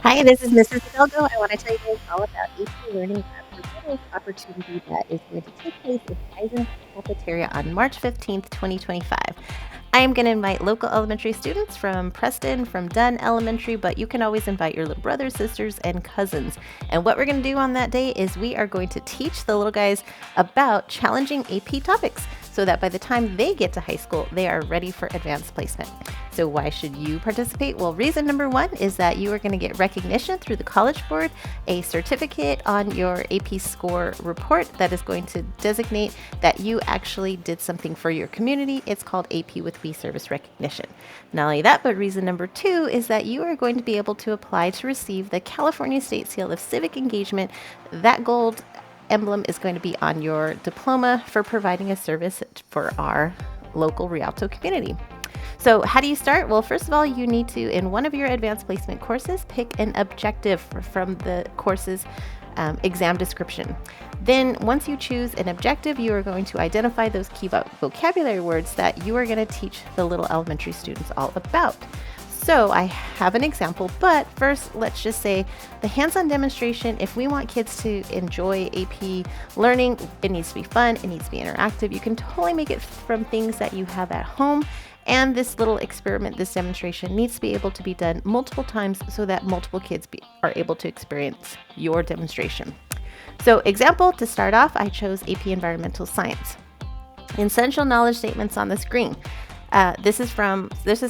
Hi, this is Mrs. Hidalgo. I want to tell you guys all about AP Learning Lab Referrals opportunity that is going to take place in the Eisenhower Cafeteria on March 15th, 2025. I am going to invite local elementary students from Preston, from Dunn Elementary, but you can always invite your little brothers, sisters, and cousins. And what we're going to do on that day is we are going to teach the little guys about challenging AP topics so that by the time they get to high school, they are ready for advanced placement. So why should you participate? Well, reason number one is that you are going to get recognition through the College Board, a certificate on your AP score report that is going to designate that you actually did something for your community. It's called AP with B service recognition. Not only that, but reason number two is that you are going to be able to apply to receive the California State Seal of Civic Engagement. That gold emblem is going to be on your diploma for providing a service for our local Rialto community. So how do you start? Well, first of all, you need to, in one of your advanced placement courses, pick an objective from the course's exam description. Then once you choose an objective, you are going to identify those key vocabulary words that you are going to teach the little elementary students all about. So I have an example, but first let's just say the hands-on demonstration, if we want kids to enjoy AP learning, it needs to be fun, it needs to be interactive. You can totally make it from things that you have at home. And this little experiment, this demonstration needs to be able to be done multiple times so that multiple kids are able to experience your demonstration. So example, to start off, I chose AP Environmental Science. Essential knowledge statements on the screen. This is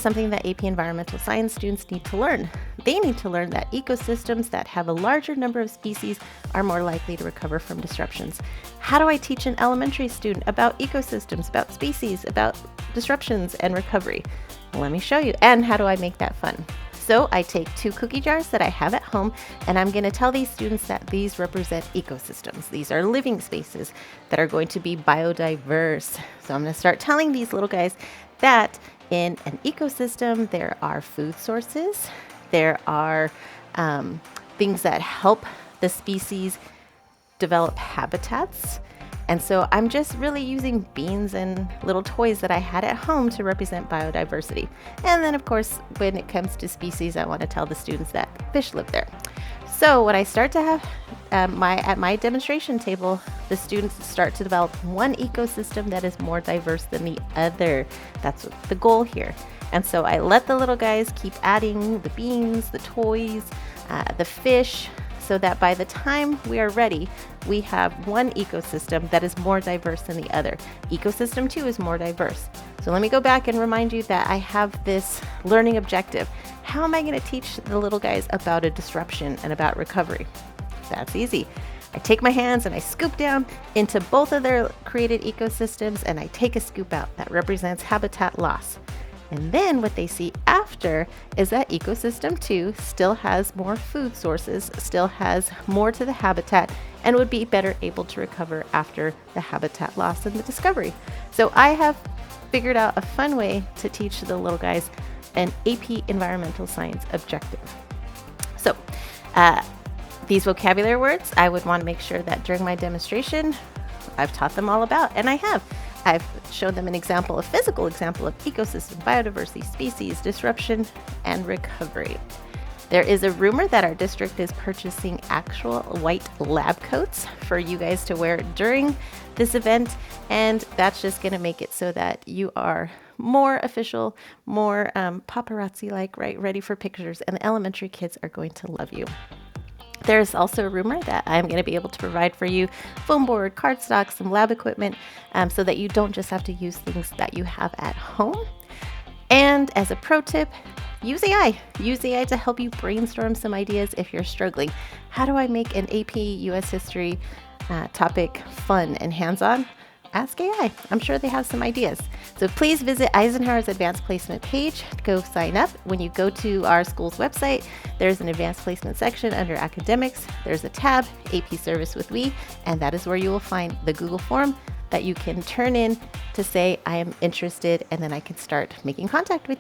something that AP Environmental Science students need to learn. They need to learn that ecosystems that have a larger number of species are more likely to recover from disruptions. How do I teach an elementary student about ecosystems, about species, about disruptions and recovery? Let me show you. And how do I make that fun? So I take 2 cookie jars that I have at home, and I'm going to tell these students that these represent ecosystems. These are living spaces that are going to be biodiverse. So I'm going to start telling these little guys that in an ecosystem, there are food sources, there are things that help the species develop habitats. And so I'm just really using beans and little toys that I had at home to represent biodiversity. And then of course, when it comes to species, I want to tell the students that fish live there. So when I start to have at my demonstration table, the students start to develop one ecosystem that is more diverse than the other. That's the goal here. And so I let the little guys keep adding the beans, the toys, the fish, so that by the time we are ready, we have one ecosystem that is more diverse than the other. Ecosystem 2 is more diverse. So let me go back and remind you that I have this learning objective. How am I going to teach the little guys about a disruption and about recovery? That's easy. I take my hands and I scoop down into both of their created ecosystems, and I take a scoop out that represents habitat loss. And then what they see after is that ecosystem 2 still has more food sources, still has more to the habitat, and would be better able to recover after the habitat loss and the discovery. So I have figured out a fun way to teach the little guys an AP Environmental Science objective. So these vocabulary words, I would want to make sure that during my demonstration, I've taught them all about, and I have. I've shown them a physical example of ecosystem, biodiversity, species, disruption, and recovery. There is a rumor that our district is purchasing actual white lab coats for you guys to wear during this event, and that's just going to make it so that you are more official, more paparazzi-like, right, ready for pictures, and the elementary kids are going to love you. There's also a rumor that I'm going to be able to provide for you foam board, cardstock, some lab equipment, so that you don't just have to use things that you have at home. And as a pro tip, use AI. Use AI to help you brainstorm some ideas if you're struggling. How do I make an AP US History topic fun and hands-on? Ask AI. I'm sure they have some ideas. So please visit Eisenhower's Advanced Placement page. Go sign up. When you go to our school's website, there's an Advanced Placement section under Academics. There's a tab, AP Service with We, and that is where you will find the Google form that you can turn in to say, I am interested, and then I can start making contact with you.